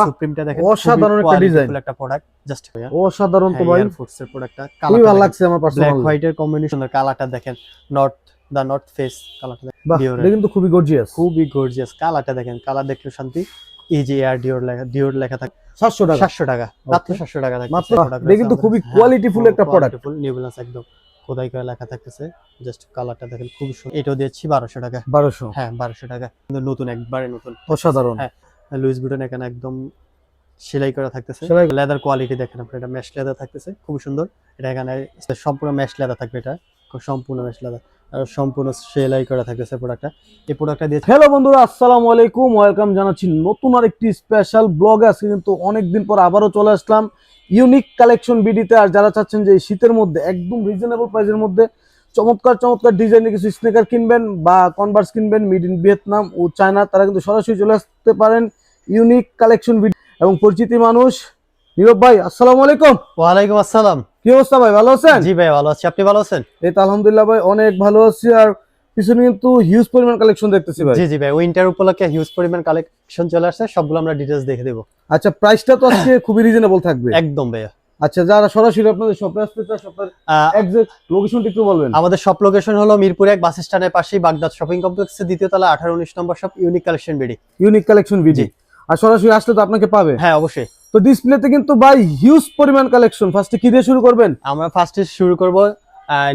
সুপ্রিমটা দেখেন অসাধারণ একটা ডিজাইন, একটা প্রোডাক্ট জাস্ট অসাধারণ তো ভাই, ফুডস এর প্রোডাক্টটা খুবই ভালো লাগছে আমার পার্সোনালি। ব্ল্যাক হোয়াইট এর কম্বিনেশন, কালারটা দেখেন, নর্থ ফেস কালারটা দেখেন, বাহ এটা কিন্তু খুবই গর্জিয়াস, খুবই গর্জিয়াস। কালারটা দেখেন, কালার দেখলে শান্তি। এই যে এয়ার ডিওর লেখা থাকে 700 টাকা, 700 টাকা মাত্র, 700 টাকা থাকে মাত্র। এটা কিন্তু খুবই কোয়ালিটিফুল একটা প্রোডাক্ট, ফুল নিউ ব্যালেন্স একদম খোদাই করে লেখা থাকতেছে। জাস্ট কালারটা দেখেন খুবই সুন্দর। এটাও দিয়েছি 1200 টাকা। 1200, হ্যাঁ 1200 টাকা, কিন্তু নতুন, একবারে নতুন, অসাধারণ। হ্যাঁ লুইস বুটন এখানে একদম সেলাই করা থাকতেছে। সেলাই। লেদার কোয়ালিটি দেখেন আপনি, এটা মেশ লেদার থাকতেছে, খুব সুন্দর। এটা এখানে সম্পূর্ণ মেশ লেদার থাকবে, এটা সম্পূর্ণ মেশ লেদার আর সম্পূর্ণ সেলাই করা থাকতেছে প্রোডাক্টটা। এই প্রোডাক্টটা দিয়ে হ্যালো বন্ধুরা, আসসালামু আলাইকুম, ওয়েলকাম জানাচ্ছি নতুন আরেকটি স্পেশাল ব্লগে। আজকে কিন্তু অনেকদিন পর আবারও চলে আসলাম ইউনিক কালেকশন বিডিতে। আর যারা চাচ্ছেন যে এই শীতের মধ্যে একদম রিজনেবল প্রাইসের মধ্যে চমৎকার চমৎকার ডিজাইনের কিছু স্নেকার কিনবেন বা কনভার্স কিনবেন মেড ইন ভিয়েতনাম ও চায়না, তারা কিন্তু সরাসরি চলে আসতে পারেন ইউনিক কালেকশন বিডি। এবং পরিচিতি মানুষ নীরব ভাই, আসসালামু আলাইকুম। ওয়ালাইকুম আসসালাম। কি অবস্থা ভাই, ভালো আছেন? জি ভাই ভালো আছি, আপনি ভালো আছেন? এই তো আলহামদুলিল্লাহ ভাই, অনেক ভালো আছি। আর পিছনে কিন্তু হিউজ পরিমাণ কালেকশন দেখতেছি ভাই। জি জি ভাই, উইন্টার উপলক্ষে হিউজ পরিমাণ কালেকশন চলে আসছে, সবগুলো আমরা ডিটেইলস দেখে দেব। আচ্ছা, প্রাইসটা তো আজকে খুবই রিজনেবল থাকবে একদম ভাইয়া। আচ্ছা, যারা সরাসরি আপনাদের শপে আসতে চায়, শপের এক্সাক্ট লোকেশনটা একটু বলবেন? আমাদের শপ লোকেশন হলো মিরপুর 1 বাস স্ট্যান্ডের পাশেই বাগদাদ শপিং কমপ্লেক্সের দ্বিতীয় তলা 18-19 নম্বর shop, Unique Collection BD. Unique Collection BD. আর সরাসরি আসলে তো আপনাকে পাবে। হ্যাঁ অবশ্যই। তো ডিসপ্লেতে কিন্তু ভাই হিউজ পরিমাণ কালেকশন। ফার্স্টে কি দিয়ে শুরু করবেন? আমরা ফার্স্টে শুরু করব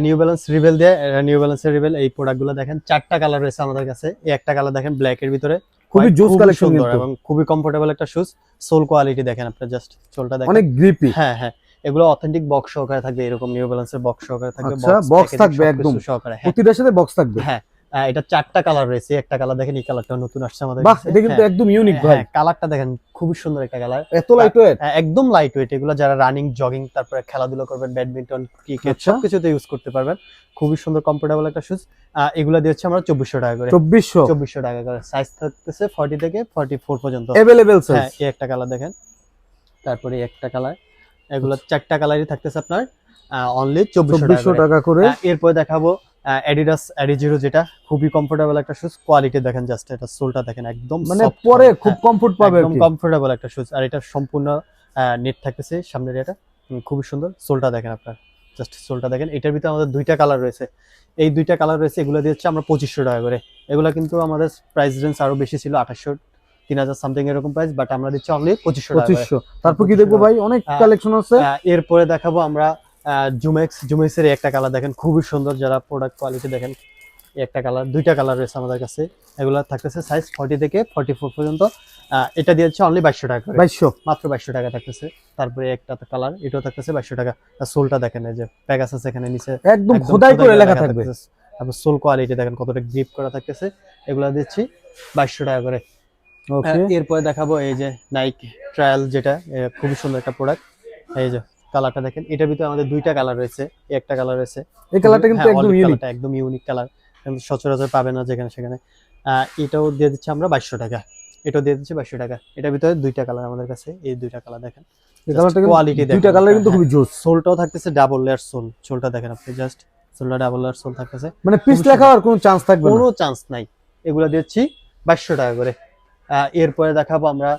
নিউ ব্যালেন্স রিবেল দিয়ে। নিউ ব্যালেন্সের রিবেল এই প্রোডাক্টগুলো দেখেন, 4টা কালার রয়েছে আমাদের কাছে। এই একটা কালার দেখেন ব্ল্যাক এর ভিতরে, খুবই জোস কালেকশন কিন্তু, এবং খুবই কমফোর্টেবল একটা শুজ। সোল কোয়ালিটি দেখেন আপনি, জাস্ট সোলটা দেখেন, অনেক গ্রিপি। হ্যাঁ হ্যাঁ, এগুলো অথেন্টিক বক্স সহকারে থাকবে, এরকম নিউ ব্যালেন্সের বক্স সহকারে থাকবে। আচ্ছা, বক্স থাকবে একদম সহকারে, প্রতিটার সাথে বক্স থাকবে। হ্যাঁ এটা 4টা কালার রয়েছে। একটা কালার দেখেন, এই কালারটা নতুন আসছে আমাদের বাহ, কাছে। এটা কিন্তু একদম ইউনিক ভাই। কালারটা দেখেন, খুবই সুন্দর একটা কালার, এত লাইট ওয়েট, একদম লাইট ওয়েট। এগুলো যারা রানিং, জগিং, তারপরে খেলাধুলা করবেন, ব্যাডমিন্টন, ক্রিকেট সবকিছুতে ইউজ করতে পারবেন। খুবই সুন্দর কমফোর্টেবল একটা শুজ। এগুলো দিচ্ছি আমরা 2400 টাকা করে। 2400 টাকা করে। সাইজ থাকতেছে 40 থেকে 44 পর্যন্ত अवेलेबल সাইজ। হ্যাঁ, এই একটা কালার দেখেন, তারপরে একটা কালার, এগুলো 4টা কালারই থাকতেছে আপনার অনলি 2400 টাকা করে। এরপর দেখাবো অ্যাডিডাস অ্যাডিজিরো, যেটা খুবই কমফোর্টেবল একটা শুজ। কোয়ালিটি দেখেন, জাস্ট এটা সোলটা দেখেন, একদম মানে পরে খুব কমফোর্ট পাবে, একদম কমফোর্টেবল একটা শুজ। আর এটা সম্পূর্ণ নেট থাকতেছে সামনের, এটা খুবই সুন্দর। সোলটা দেখেন আপনার, জাস্ট সোলটা দেখেন। এটার ভিতরে আমাদের 2টা কালার রয়েছে, এই 2টা কালার রয়েছে। এগুলো দিচ্ছে আমরা 2500 টাকা করে। এগুলো কিন্তু আমাদের প্রাইস রেঞ্জ আরো বেশি ছিল, 2800, 3000 সামথিং এরকম প্রাইস, বাট আমরা দিচ্ছি অনলি 2500 টাকা করে। তারপর কি দেখবো ভাই? অনেক কালেকশন আছে। এরপরে দেখাবো আমরা জুমেক্সের একটা কালার দেখেন, খুবই সুন্দর। যারা প্রোডাক্ট কোয়ালিটি দেখেন, একটা কালার, 2টা কালার রয়েছে আমাদের কাছে। এগুলো থাকতেছে সাইজ 40 থেকে 44 পর্যন্ত। এটা দিয়েছে অনলি 2200 টাকা করে। 2200, মাত্র 2200 টাকা থাকতেছে। তারপরে একটা কালার, এটাও থাকতেছে 2200 টাকা। আর সোলটা দেখেন, এই যে প্যাগাসাস এখানে নিচে একদম খোদাই করে লেখা থাকবে। তারপর সোল কোয়ালিটি দেখেন কতটা গ্রিপ করা থাকতেছে। এগুলো দিচ্ছি 2200 টাকা করে। ওকে, এরপরে দেখাবো এই যে নাইক ট্রায়াল, যেটা খুবই সুন্দর একটা প্রোডাক্ট। এই যে কালারটা দেখেন, এটার ভিতরে আমাদের 2টা কালার রয়েছে। একটা কালার রয়েছে, এই কালারটা কিন্তু একদম ইউনিক, একদম ইউনিক কালার, সচরাচর পাবে না যেখানে সেখানে। এটাও দিয়ে দিচ্ছি আমরা 2200 টাকা। এটাও দিয়ে দিচ্ছি 2200 টাকা। এটার ভিতরে 2টা কালার আমাদের কাছে, এই 2টা কালার দেখেন, এই কালারটা কোয়ালিটি দেখেন, 2টা কালার কিন্তু খুবই জোস। সোলটাও থাকতেছে ডাবল লেয়ার সোল। সোলটা দেখেন আপনি, জাস্ট সোলটা ডাবল লেয়ার সোল থাকতেছে, মানে পিস লেখা আর কোনো চান্স থাকবে না, কোনো চান্স নাই। এগুলো দিচ্ছি 2200 টাকা করে। এরপরে দেখাবো আমরা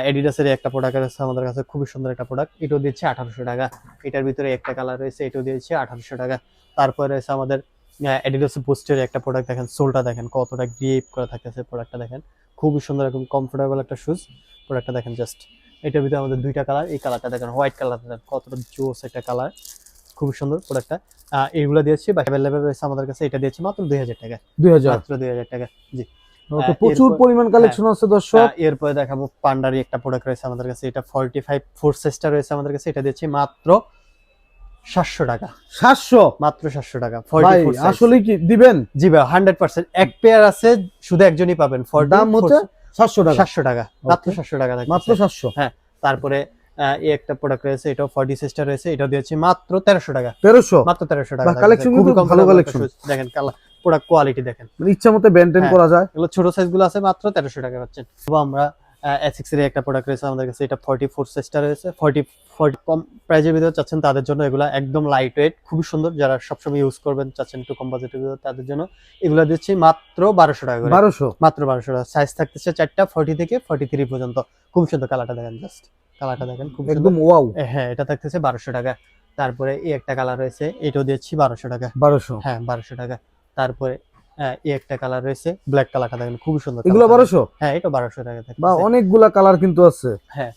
অ্যাডিডাসের একটা প্রোডাক্ট আছে আমাদের কাছে, খুবই সুন্দর একটা প্রোডাক্ট। এটাও দিচ্ছে 1800 টাকা। এটার ভিতরে একটা কালার রয়েছে, এটাও দিচ্ছে 1800 টাকা। তারপরে রয়েছে আমাদের অ্যাডিডাসের বুস্টের একটা প্রোডাক্ট দেখেন, সোলটা দেখেন কতটা গ্রিপ করা থাকতেছে। প্রোডাক্টটা দেখেন, খুবই সুন্দর, একদম কমফোর্টেবল একটা শুজ। প্রোডাক্টটা দেখেন জাস্ট, এটার ভিতরে আমাদের 2টা কালার। এই কালারটা দেখেন, হোয়াইট কালার দেখেন, কতটা জোস একটা কালার, খুবই সুন্দর প্রোডাক্টটা। এগুলো দিয়েছি অ্যাভেলেবেল রয়েছে আমাদের কাছে। এটা দিয়েছি মাত্র 2000 টাকা। 2000, মাত্র 2000 টাকা। জি, ওকে, প্রচুর পরিমাণ কালেকশন আছে দর্শক। এরপরে দেখাবো পান্ডারি একটা প্রোডাক্ট রয়েছে আমাদের কাছে। এটা 45 ফোর সাইজটা রয়েছে আমাদের কাছে। এটা দিচ্ছি মাত্র 700 টাকা। 700, মাত্র 700 টাকা। ভাই আসলে কি দিবেন? জি ভাই, 100%। এক পেয়ার আছে, শুধু একজনই পাবেন। দাম হচ্ছে 700 টাকা। 700 টাকা, মাত্র 700 টাকা থাকছে, মাত্র 700। হ্যাঁ, তারপরে এই একটা প্রোডাক্ট রয়েছে, এটাও 40 সাইজটা রয়েছে। এটা দিয়েছি মাত্র 1300 টাকা। 1300, মাত্র 1300 টাকা। কালেকশন খুবই কিন্তু ভালো কালেকশন দেখেন, কালার, প্রোডাক্ট কোয়ালিটি দেখেন, মানে ইচ্ছা মতো মেইনটেইন করা যায়। এগুলো ছোট সাইজগুলো আছে, মাত্র 1300 টাকা পাচ্ছেন। তো আমরা এসিক্স এর একটা প্রোডাক্ট রয়েছে আমাদের কাছে, এটা 44 সাইজটা রয়েছে। 40 কম প্রাইজের ভিতরে চাচ্ছেন তাদের জন্য এগুলা একদম লাইট ওয়েট, খুবই সুন্দর, যারা সবসময় ইউজ করবেন চাচ্ছেন একটু কম বাজেটের ভিতরে তাদের জন্য এগুলা দিচ্ছি মাত্র 1200 টাকা করে। 1200 মাত্র 1200 টাকা। সাইজ থাকতেছে 4টা, 40 থেকে 43 পর্যন্ত। খুব সুন্দর কালারটা দেখেন, জাস্ট কালারটা দেখেন খুব একদম সুন্দর। ওয়াও। হ্যাঁ, এটা থাকতেছে 1200 টাকা। তারপরে এই একটা কালার রয়েছে, এটাও দিচ্ছি 1200 টাকা। 1200 হ্যাঁ, 1200 টাকা। তারপরে এই একটা কালার রয়েছে, ব্ল্যাক কালারটা দেখেন খুবই সুন্দর। এগুলো কালারটা। 1200 হ্যাঁ, এটা 1200 টাকা বা থাকতেছে। অনেকগুলা কালার কিন্তু আছে। হ্যাঁ,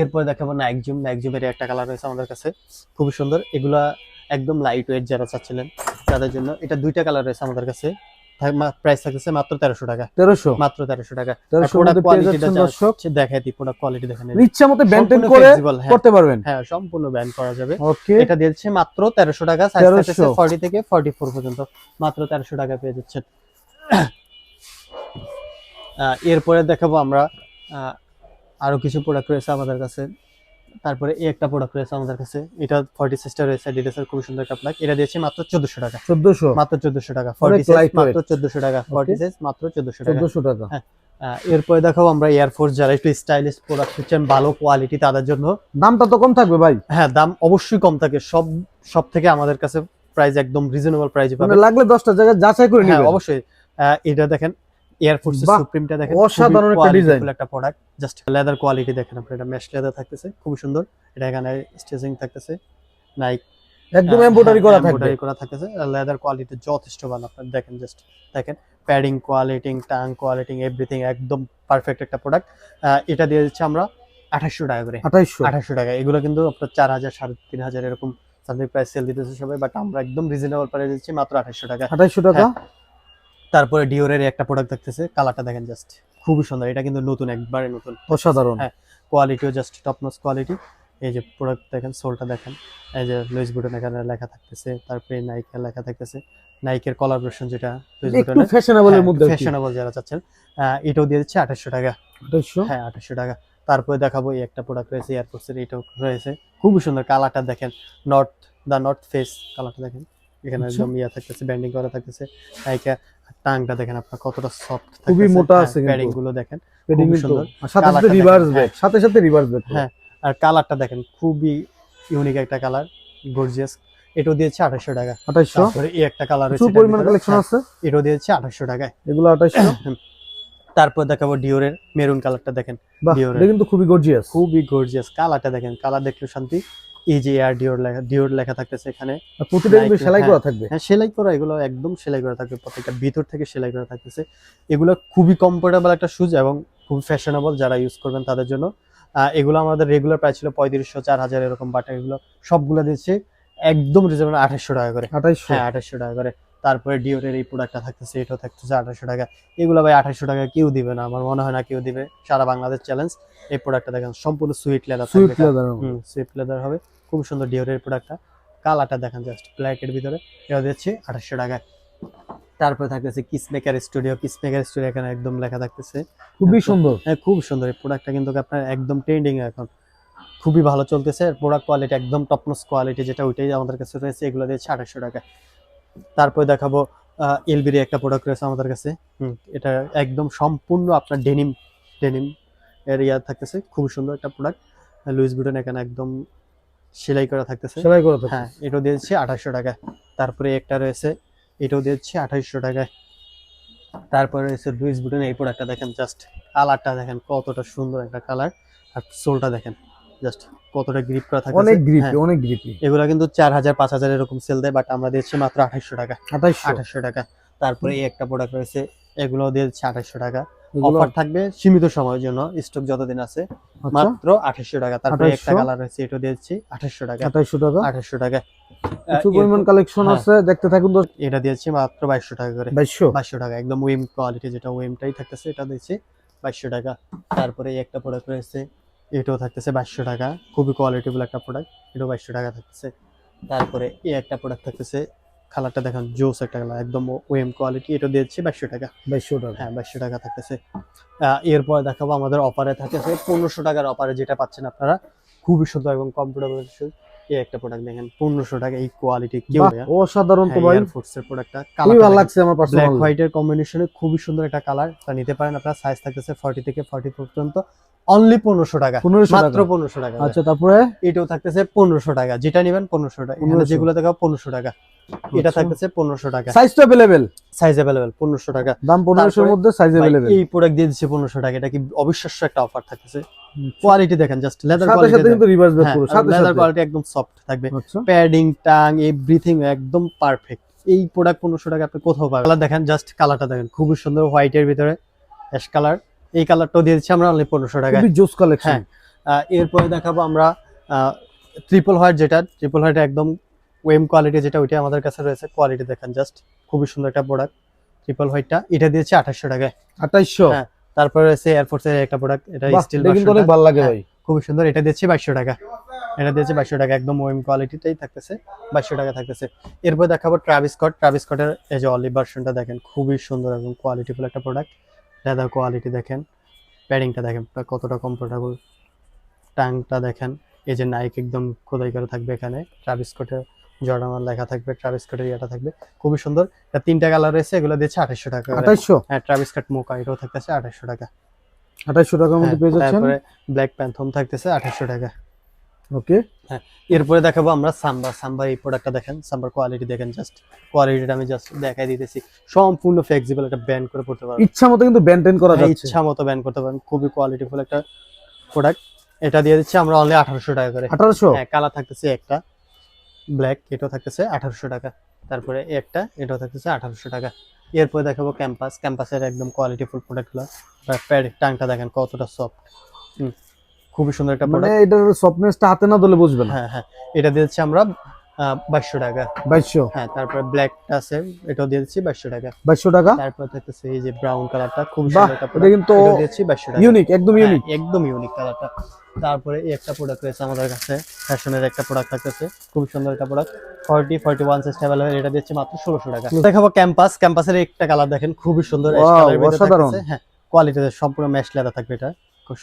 এরপরে দেখাবো নাইকজুমের একটা কালার রয়েছে আমাদের কাছে, খুবই সুন্দর। এগুলা একদম লাইট ওয়েট যারা চাচ্ছিলেন তাদের জন্য। এটা দুইটা কালার রয়েছে আমাদের কাছে। প্রাইস থাকতেছে মাত্র 1300 টাকা। 1300 মাত্র 1300 টাকা। 1300 প্রোডাক্ট মধ্যে পেয়ে কোয়ালিটিটা যাচ্ছেন দর্শক। দেখাই দিই, প্রোডাক্ট কোয়ালিটি দেখেন। ইচ্ছা মতো মেইনটেইন সম্পূর্ণ করে flexible, হ্যাঁ। করতে পারবেন। হ্যাঁ, সম্পূর্ণ ব্যান্ড করা যাবে। ওকে, এটা দিচ্ছে মাত্র 1300 টাকা। সাইজ 1300 থাকতেছে 40 থেকে 44 পর্যন্ত। মাত্র 1300 টাকা পেয়ে যাচ্ছেন। এরপরে দেখাবো আমরা আরো কিছু প্রোডাক্ট রয়েছে আমাদের কাছে। তারপরে এই একটা প্রোডাক্ট রয়েছে আমাদের কাছে, এটা 40 সিস্টার রয়েছে, Adidas এর খুব সুন্দর একটা প্রোডাক্ট। এটা দিয়েছে মাত্র 1400 টাকা। 1400 মাত্র 1400 টাকা। অনেক 40 সাইজ lightweight। মাত্র 1400 টাকা। 40 সাইজ মাত্র 1400 টাকা। 1400 টাকা। হ্যাঁ, এরপরে দেখাবো আমরা এয়ারফোর্স, যারা একটু স্টাইলিশ প্রোডাক্ট খুঁজছেন ভালো কোয়ালিটি তাদের জন্য। দামটা তো কম থাকবে ভাই। হ্যাঁ, দাম অবশ্যই কম থাকে। সব থেকে আমাদের কাছে প্রাইস একদম রিজনেবল প্রাইসে মানে পাবেন। লাগলে 10টা জায়গায় যাচাই করে হ্যাঁ, নেবেন। অবশ্যই। এটা দেখেন, এয়ারফোর্সের বাহ, সুপ্রিমটা দেখেন, অসাধারণ একটা ডিজাইন। একটা প্রোডাক্ট। জাস্ট লেদার কোয়ালিটি দেখেন আপনি, এটা মেশ লেদার থাকতেছে, খুব সুন্দর। এটা এখানে স্টিচিং থাকতেছে, নাইক একদম এমব্রয়ডারি করা থাকবে। এমব্রয়ডারি করা থাকতেছে। লেদার কোয়ালিটি যথেষ্ট ভালো। আপনারা দেখেন, জাস্ট দেখেন padding quality, tongue quality, everything একদম পারফেক্ট একটা প্রোডাক্ট। এটা দিয়ে দিচ্ছি আমরা 2800 টাকা করে। 2800 2800 টাকা। এগুলো কিন্তু আপনার 4000, 3500 এরকম সামথিং প্রাইস সেল দিতেছে সবাই, বাট আমরা একদম রিজনেবল প্রাইসে দিচ্ছি মাত্র 2800 টাকা। 2800 টাকা। হ্যাঁ। তারপরে ডিওরের একটা প্রোডাক্ট দেখতেছে, কালারটা দেখেন, জাস্ট খুবই সুন্দর। এটা কিন্তু নতুন, একবারে নতুন, অসাধারণ। হ্যাঁ। কোয়ালিটিও জাস্ট টপ নচ কোয়ালিটি। এই যে প্রোডাক্ট দেখেন, সোলটা দেখেন, এই যে লুইস বুটন এখানে লেখা থাকতেছে, তারপরে নাইকের লেখা থাকতেছে, নাইকের কলাবরেশন যেটা লুইস একটু বুটনের, ফ্যাশনেবল এর মধ্যে। ফ্যাশনেবল যারা চাচ্ছেন এটাও দিয়ে দিচ্ছে 2800 টাকা। 2800 হ্যাঁ, 2800 টাকা। তারপরে দেখাবো এই একটা প্রোডাক্ট রয়েছে এয়ারফোর্সের, এটাও রয়েছে খুবই সুন্দর। কালারটা দেখেন, নর্থ ফেস কালারটা দেখেন, এখানে আচ্ছা। একদম ইয়া থাকতেছে, ব্যান্ডিং করা থাকতেছে। নাইকা টাংটা দেখেন আপনার কতটা সফট, খুবই মোটা আছে কিন্তু। প্যাডিং গুলো দেখেন পেডিং খুবই কিন্তু সুন্দর। আর সাথে সাথে কালারটা রিভার্স দেখেন, ব্যাক, সাথে সাথে রিভার্স ব্যাক। হ্যাঁ, আর কালারটা দেখেন খুবই ইউনিক একটা কালার, গর্জিয়াস। এটাও দিয়েছে 2800 টাকা। 2800। তারপরে এই একটা কালার রয়েছে, প্রচুর পরিমাণ কালেকশন আছে। এটাও দিয়েছে 2800 টাকায়। এগুলো 2800। তারপর দেখাবো ডিওরের মেরুন কালারটা দেখেন, বাহ, ডিওরের এটা কিন্তু খুবই গর্জিয়াস। খুবই গর্জিয়াস। কালারটা দেখেন, কালার দেখলে শান্তি। এই যে এয়ার ডিওর লেখা থাকতেছে এখানে, আর প্রতিটা কিন্তু Nike, সেলাই হ্যাঁ। করা থাকবে। হ্যাঁ, সেলাই করা, এগুলো একদম সেলাই করা থাকবে, প্রত্যেকটা ভিতর থেকে সেলাই করা থাকতেছে। এগুলো খুবই কমফোর্টেবল একটা শুজ এবং খুবই ফ্যাশনেবল, যারা ইউজ করবেন তাদের জন্য। এগুলো আমাদের রেগুলার প্রাইস ছিল 3500, 4000 এরকম, বাট এগুলো সবগুলো দিচ্ছে একদম রিজনেবল 2800 টাকা করে। 2800। হ্যাঁ, 2800 টাকা করে। তারপরে ডিওরের এই প্রোডাক্টটা থাকতেছে, এটাও থাকতেছে 2800 টাকা। এগুলো ভাই 2800 টাকা কেউ দিবে না, আমার মনে হয় না কেউ দিবে। সারা বাংলাদেশ চ্যালেঞ্জ। এই প্রোডাক্টটা দেখেন, সম্পূর্ণ sweet leather, sweet leather. Sweet leather হবে, খুব সুন্দর ডিওরের প্রোডাক্টটা। কালারটা দেখেন, জাস্ট ব্ল্যাক এর ভিতরে, এটা দিচ্ছি 2800 টাকায়। তারপরে থাকতেছে কিসমেকার স্টুডিও, এখানে একদম লেখা থাকতেছে, খুবই সুন্দর। হ্যাঁ, খুব সুন্দর। এই প্রোডাক্টটা কিন্তু আপনার একদম ট্রেন্ডিং এখন, খুবই ভালো চলতেছে। প্রোডাক্ট কোয়ালিটি একদম টপ নচ কোয়ালিটি, যেটা ওইটাই আমাদের কাছে রয়েছে। এগুলো দিয়েছে 2800 টাকা। তারপরে দেখাবো এলবির একটা প্রোডাক্ট রয়েছে আমাদের কাছে। এটা একদম সম্পূর্ণ আপনার ডেনিম এর ইয়া থাকতেছে, খুব সুন্দর একটা প্রোডাক্ট। লুইস বুটন এখানে একদম সেলাই করা থাকতেছে, সেলাই করা থাকবে। হ্যাঁ। এটাও দিয়েছে 2800 টাকা। তারপরে একটা রয়েছে, এটাও দিয়েছে 2800 টাকায়। তারপরে রয়েছে লুইস বুটন, এই প্রোডাক্টটা দেখেন, জাস্ট কালারটা দেখেন কতটা সুন্দর একটা কালার, আর সোলটা দেখেন জাস্ট কতটা গ্রিপ করা থাকে, অনেক গ্রিপি, অনেক গ্রিপি। এগুলা কিন্তু 4000, 5000 এরকম সেল দেয়, বাট আমরা দিচ্ছি মাত্র 2800 টাকা। 2800 টাকা। তারপরে এই একটা প্রোডাক্ট রয়েছে, এগুলো দিয়েছে 2800 টাকা। এগুলো অফার থাকবে সীমিত সময়ের জন্য, স্টক যতদিন আছে, আচ্ছা মাত্র 2800 টাকা। তারপরে একটা 2800 কালার রয়েছে, এটা দিয়েছি 2800 টাকা। 2800 টাকা। 2800 টাকা। প্রচুর পরিমাণ কালেকশন হ্যাঁ। আছে, দেখতে থাকুন। এটা দিয়েছি মাত্র 2200 টাকা করে। 2200 টাকা, একদম ওয়েম কোয়ালিটি, যেটা ওয়েমটাই থাকতেছে, এটা দিয়েছি 2200 টাকা। তারপরে এই একটা প্রোডাক্ট রয়েছে, এটাও থাকতেছে 2200 টাকা, খুবই কোয়ালিটিফুল একটা প্রোডাক্ট, এটাও 2200 টাকা থাকতেছে। তারপরে এই একটা প্রোডাক্ট থাকতেছে, কালারটা দেখেন জোস একটা কালার, একদম ওয়েম কোয়ালিটি, এটা দিয়েছি 2200 টাকা। 2200 টাকা। হ্যাঁ, 2200 টাকা থাকতেছে। এরপর দেখাবো আমাদের অফারে থাকতেছে 1500 টাকার অফারে, যেটা পাচ্ছেন আপনারা খুবই সুন্দর এবং কমফোর্টেবল শুজ। এই একটা প্রোডাক্ট দেখেন 1500 টাকা, এই কোয়ালিটি কেউ বাহ, দেয় অসাধারণ তো ভাই, এয়ারফোর্স এর প্রোডাক্টটা খুবই কালার ভালো লাগছে আমার ব্ল্যাক পার্সোনালি। হোয়াইট এর কম্বিনেশনে খুবই সুন্দর একটা কালার, তা নিতে পারেন আপনার। সাইজ থাকতেছে 40 থেকে 40 পর্যন্ত, অনলি 1500 টাকা, 1500 মাত্র টাকা। 1500 টাকা। আচ্ছা, তারপরে এটাও থাকতেছে 1500 টাকা, যেটা নেবেন 1500 টাকা, এখানে 1500 যেগুলো দেখাবো 1500 টাকা, এটা আচ্ছা। থাকতেছে 1500 টাকা, সাইজ তো अवेलेबल, সাইজ अवेलेबल 1500 টাকা। দাম 1500 এর তারপরে মধ্যে সাইজ ভাই, अवेलेबल। এই প্রোডাক্ট দিয়ে দিচ্ছে 1500 টাকা, এটা কি অবিশ্বাস্য একটা অফার থাকতেছে। কোয়ালিটি দেখেন, জাস্ট লেদার সাথে কোয়ালিটি, সাথে কিন্তু রিভার্স ব্যাক হ্যাঁ পুরো সাথে লেদার সাথে। কোয়ালিটি একদম সফট থাকবে, আচ্ছা, প্যাডিং টাং এভরিথিং একদম পারফেক্ট। এই প্রোডাক্ট 1500 টাকা আপনি কোথাও পাবেন। কালার দেখেন, জাস্ট কালারটা দেখেন, খুবই সুন্দর হোয়াইট এর ভিতরে অ্যাশ কালার, এই কালারটাও দিয়ে দিচ্ছি আমরা অনলি 1500 টাকা। খুবই জোস কালেকশন। হ্যাঁ, এরপরে দেখাবো আমরা ট্রিপল হোয়াইট, যেটা ট্রিপল হোয়াইট একদম ওয়েম কোয়ালিটি, যেটা ওইটা আমাদের কাছে রয়েছে। কোয়ালিটি দেখেন, জাস্ট খুবই সুন্দর একটা প্রোডাক্ট ট্রিপল হোয়াইটটা, এটা দিয়েছে 2800 টাকায়। 2800। হ্যাঁ, তারপরে রয়েছে এয়ারফোর্স এর একটা প্রোডাক্ট, এটা বাহ, স্টিল এটা কিন্তু অনেক ভালো লাগে ভাই। খুবই সুন্দর, এটা দিয়েছে 2200 টাকা, এটা দিয়েছে 2200 টাকা, একদম ওয়েম কোয়ালিটিটাই থাকতেছে, 2200 টাকা থাকতেছে। এরপর দেখাবো ট্রাভিস স্কট। ট্রাভিস স্কটের এই যে অলিভ ভার্সনটা দেখেন, খুবই সুন্দর এবং কোয়ালিটিফুল একটা প্রোডাক্ট। লেদার কোয়ালিটি দেখেন, প্যাডিংটা দেখেন কতটা কমফোর্টেবল, টাংটা দেখেন, এই যে নাইক একদম খোদাই করে থাকবে এখানে, ট্রাভিস স্কটের জর্ডান লেখা থাকবে, ট্রাভিস স্কটের ইয়েটা থাকবে, খুবই সুন্দর। এটা 3টা কালার রয়েছে, এগুলো দিচ্ছে 2800 টাকা করে। 2800। হ্যাঁ, ট্রাভিস স্কট মোকা এটাও থাকতেছে 2800 টাকা। 2800 টাকার মধ্যে পেয়ে যাচ্ছেন। তারপরে ব্ল্যাক প্যান্থম থাকতেছে 2800 টাকা। ওকে, এরপরে দেখাবো আমরা সাম্বা। সাম্বার এই প্রোডাক্টটা দেখেন, সাম্বার কোয়ালিটি দেখেন, জাস্ট কোয়ালিটিটা আমি জাস্ট দেখাই দিতেছি, সম্পূর্ণ ফ্লেক্সিবল, একটা ব্যান্ড করে পড়তে পারবেন, ইচ্ছা মতো কিন্তু ব্যান্ড করা হ্যাঁ, যাচ্ছে। ইচ্ছা মতো ব্যান্ড করতে পারেন, খুবই কোয়ালিটিফুল একটা প্রোডাক্ট। এটা দিয়ে দিচ্ছি আমরা অনলি 1800 টাকা করে। 1800। হ্যাঁ, কালার থাকতেছে একটা ব্ল্যাক, এটাও থাকতেছে 1800 টাকা। তারপরে একটা, এটাও থাকতেছে 1800 টাকা। এরপরে দেখাবো ক্যাম্পাস। ক্যাম্পাসের একদম কোয়ালিটিফুল প্রোডাক্টগুলো, প্যাড টাংটা দেখেন কতটা সফট, খুবই সুন্দর একটা মানে প্রোডাক্ট। এটার সফটনেসটা হাতে না ধরলে বুঝবে না। হ্যাঁ হ্যাঁ, এটা দিয়েছি আমরা 2200 টাকা। 2200। হ্যাঁ, তারপরে ব্ল্যাক আছে, এটাও দিয়ে দিচ্ছি 2200 টাকা। 2200 টাকা। তারপর থাকতেছে এই যে ব্রাউন কালারটা, খুব বাহ, সুন্দর একটা এটা প্রোডাক্ট, কিন্তু এটাও দিয়েছি 2200 টাকা। ইউনিক, একদম হ্যাঁ, ইউনিক। একদম ইউনিক কালারটা। তারপরে এই একটা প্রোডাক্ট রয়েছে আমাদের কাছে, ফ্যাশনের একটা প্রোডাক্ট থাকতেছে, খুব সুন্দর একটা প্রোডাক্ট, 41 সাইজ अवेलेबल, এটা দিচ্ছি মাত্র 1600 টাকা। দেখাবো ক্যাম্পাস। ক্যাম্পাসের একটা কালার দেখেন, খুবই সুন্দর অ্যাশ Wow, কালারের ভিতরে অসাধারণ। থাকতেছে। হ্যাঁ, কোয়ালিটিতে সম্পূর্ণ ম্যাশ লেদার থাকবে, এটা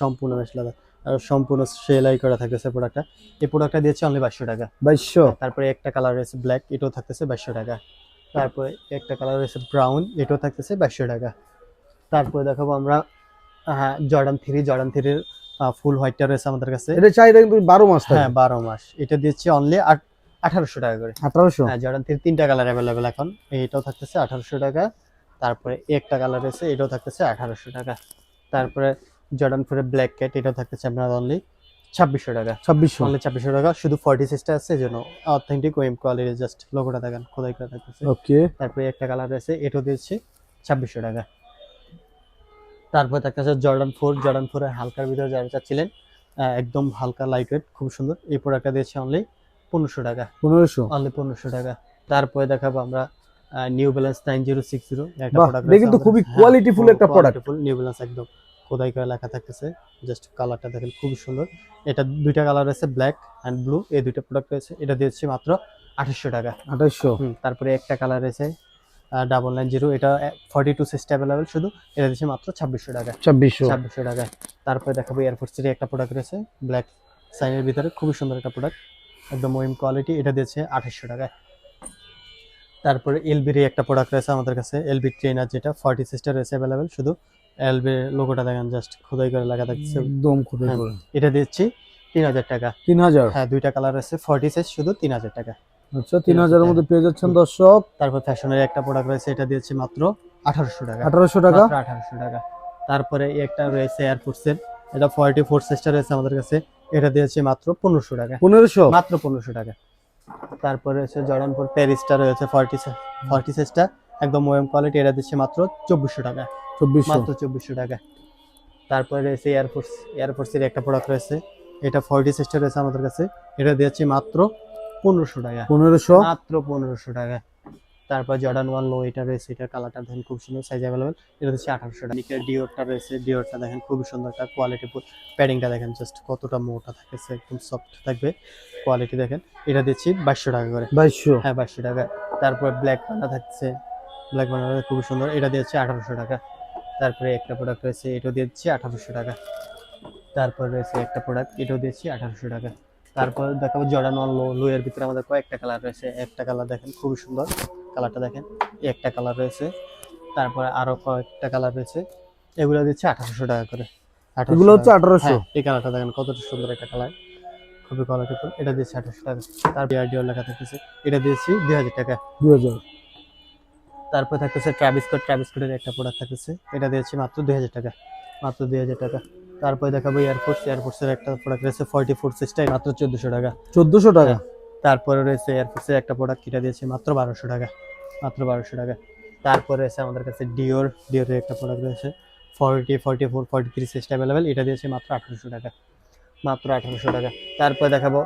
সম্পূর্ণ ম্যাশ লেদার আর সম্পূর্ণ সেলাই করা থাকতেছে প্রোডাক্টটা। এই প্রোডাক্টটা দিয়েছি অনলি 2200 টাকা। 2200। তারপরে একটা কালার রয়েছে ব্ল্যাক, এটাও থাকতেছে 2200 টাকা। তারপরে একটা কালার রয়েছে ব্রাউন, এটাও থাকতেছে 2200 টাকা। তারপরে দেখাবো আমরা জর্ডান 3 ফুল হোয়াইটটা রয়েছে আমাদের কাছে। এটা চাহিদা কিন্তু 12 মাস থাকে। হ্যাঁ, 12 মাস, এটা দিচ্ছি অনলি 1800 টাকা করে। 1800। হ্যাঁ, জর্ডান 3টা কালার অ্যাভেলেবেল এখন, এটাও থাকতেছে 1800 টাকা। তারপরে একটা কালার রয়েছে, এটাও থাকতেছে 1800 টাকা। তারপরে জর্ডান 4 ব্ল্যাক ক্যাট, এটাও থাকতেছে আপনার অনলি 2600 টাকা। 2600। অনলি 2600 টাকা, শুধু 40 সিক্সটা আছে, এজন্য অথেন্টিক ওয়েম কোয়ালিটি, জাস্ট লোগোটা দেখেন খোদাই করা থাকতেছে। ওকে, তারপরে একটা কালার রয়েছে, এটাও দিচ্ছি 2600 টাকা। তারপর থাকতেছে জর্ডান 4 এর হালকার ভিতরে যারা চাচ্ছিলেন, একদম হালকা লাইট ওয়েট, খুব সুন্দর, এই প্রোডাক্টটা দিয়েছি অনলি 1500 টাকা। 1500। অনলি 1500 টাকা। তারপরে দেখাবো আমরা নিউ ব্যালেন্স 9060, একটা বাহ, প্রোডাক্ট এটা কিন্তু খুবই কোয়ালিটিফুল একটা প্রোডাক্ট। নিউ ব্যালেন্স একদম খোদাই করে লেখা থাকতেছে, জাস্ট কালারটা দেখেন খুবই সুন্দর। এটা 2টা কালার আছে, ব্ল্যাক এন্ড ব্লু, এই 2টা প্রোডাক্ট রয়েছে, এটা দিয়েছি মাত্র 2800 টাকা। 2800। তারপরে একটা কালার রয়েছে 990, এটা 42 সিক্সটা अवेलेबल, শুধু এটা দিয়েছি মাত্র 2600 টাকা। 2600 টাকা। তারপরে দেখাবো এয়ারফোর্সের একটা প্রোডাক্ট রয়েছে ব্ল্যাক সাইনের ভিতরে, খুবই সুন্দর একটা প্রোডাক্ট, একদম ওয়েম কোয়ালিটি, এটা দিয়েছে 2800 টাকা। তারপরে এলবির একটা প্রোডাক্ট রয়েছে আমাদের কাছে, এলবি ট্রেনার, যেটা 40 সিক্সটা রয়েছে अवेलेबल, শুধু এলবি লোগোটা দেখেন, জাস্ট খোদাই করে লেখা থাকছে, একদম খুবই হ্যাঁ, করে। এটা দিচ্ছি 3000 টাকা। 3000। হ্যাঁ, 2টা কালার আছে, 40 সাইজ, শুধু 3000 টাকা। আচ্ছা, 3000 এর মধ্যে পেয়ে যাচ্ছেন দর্শক। তারপর ফ্যাশনের একটা প্রোডাক্ট রয়েছে, এটা দিয়েছি মাত্র 1800 টাকা। 1800 টাকা। মাত্র 1800 টাকা। তারপরে এই একটা রয়েছে এয়ারফোর্সের, এটা 44 সাইজটা রয়েছে আমাদের কাছে, এটা দিয়েছি মাত্র 1500 টাকা। 1500। মাত্র 1500 টাকা। তারপরে রয়েছে জর্ডান 4 প্যারিসটা রয়েছে 40 সাইজটা, একদম ওয়েম কোয়ালিটি, এটা দিচ্ছি মাত্র 2400 টাকা। 2400। মাত্র 2400 টাকা। তারপরে রয়েছে এয়ারফোর্সের একটা প্রোডাক্ট রয়েছে, এটা 40 সাইজটা রয়েছে আমাদের কাছে, এটা দিয়েছি মাত্র 1500 টাকা। 1500। মাত্র 1500 টাকা। তারপর জর্ডান 1 লো, এটা রয়েছে, এটা কালারটা দেখেন খুব সুন্দর, সাইজ अवेलेबल, এটা হচ্ছে 1800 টাকা। নিকের ডিওরটা রয়েছে, ডিওরটা দেখেন খুবই সুন্দর একটা কোয়ালিটিফুল, প্যাডিংটা দেখেন জাস্ট কতটা মোটা থাকতেছে, একদম সফট থাকবে, কোয়ালিটি দেখেন, এটা দিচ্ছি 2200 টাকা করে। 2200। হ্যাঁ, 2200 টাকা। তারপর ব্ল্যাক পান্ডা থাকছে, ব্ল্যাক পান্ডা খুবই সুন্দর, এটা দিচ্ছি 1800 টাকা। তারপরে একটা প্রোডাক্ট রয়েছে, এটাও দিচ্ছি 1800 টাকা। তারপর রয়েছে একটা প্রোডাক্ট, এটাও দিচ্ছি 1800 টাকা। তারপর দেখাবো জর্ডান 1 লো এর ভিতরে আমাদের কয়েকটা কালার রয়েছে। একটা কালার দেখেন খুবই সুন্দর, কালারটা দেখেন, এই একটা কালার রয়েছে। তারপরে আরো কয়েকটা কালার রয়েছে, এগুলো দিচ্ছে 1800 টাকা করে। 1800 এগুলো হচ্ছে টাকা। 1800। হ্যাঁ, এই কালারটা দেখেন কতটা সুন্দর একটা কালার, খুবই কালারফুল। এটা দিচ্ছে 1800 টাকা। তারপর ডিআরডিও লেখা থাকতেছে, এটা দিয়েছি 2000 টাকা। 2000। তারপর থাকতেছে ট্রাভিস স্কটের একটা প্রোডাক্ট থাকতেছে, এটা দিয়েছি মাত্র 2000 টাকা, মাত্র 2000 টাকা। তারপরে দেখাবো এয়ারফোর্সের একটা প্রোডাক্ট রয়েছে 44 স্টাইল, মাত্র 1400 টাকা। 1400 টাকা। হ্যাঁ। তারপরে রয়েছে এয়ারফোর্সের একটা প্রোডাক্ট, এটা দিয়েছি মাত্র 1200 টাকা, মাত্র 1200 টাকা। তারপরে রয়েছে আমাদের কাছে ডিওরের একটা প্রোডাক্ট রয়েছে 40, 44, 43 সাইজ অ্যাভেলেবেল, এটা দিয়েছি মাত্র 1800 টাকা, মাত্র 1800 টাকা। তারপরে দেখাবো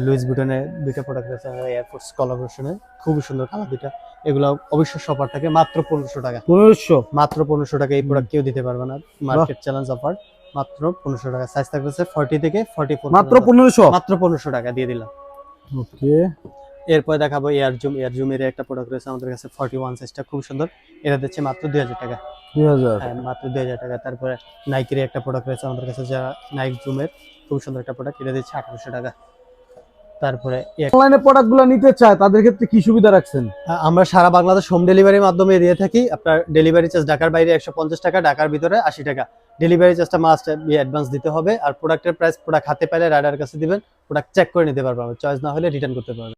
লুইস বুটনের দুইটা প্রোডাক্ট রয়েছে এয়ারফোর্স কোলাবোরেশনে, খুবই সুন্দর কালার দুইটা। এগুলো অবশ্যই সফার থাকে মাত্র 1500 টাকা, 1500। মাত্র 1500 টাকা। এই প্রোডাক্ট কেউ দিতে পারবে না, মার্কেট চ্যালেঞ্জ অফার, মাত্র 1500 টাকা। সাইজ থাকতেছে 40 থেকে 44, মাত্র 1500। মাত্র 1500 টাকা দিয়ে দিলাম। ওকে। এরপরে দেখাবো এয়ারজুমের একটা প্রোডাক্ট রয়েছে আমাদের কাছে 41 সাইজটা, খুব সুন্দর, এটা দিচ্ছে মাত্র 2000 টাকা। 2000। হ্যাঁ, মাত্র 2000 টাকা। তারপরে নাইকের একটা প্রোডাক্ট রয়েছে আমাদের কাছে, যা নাইক জুমের, খুব সুন্দর একটা প্রোডাক্ট, এটা দিচ্ছে 1800 টাকা। তারপরে অনলাইনে প্রোডাক্টগুলো নিতে চায় তাদের ক্ষেত্রে কি সুবিধা রাখছেন? আমরা সারা বাংলাদেশ হোম ডেলিভারির মাধ্যমে দিয়ে থাকি। আপনার ডেলিভারি চার্জ ঢাকার বাইরে 150 টাকা, ঢাকার ভিতরে 80 টাকা। ডেলিভারি চার্জটা মাস্ট অ্যাডভান্স দিতে হবে। আর প্রোডাক্টের প্রাইস প্রোডাক্ট হাতে পেলে রাইডার কাছে দিবেন, প্রোডাক্ট চেক করে নিতে পারবেন, চয়েস না হলে রিটার্ন করতে পারবেন।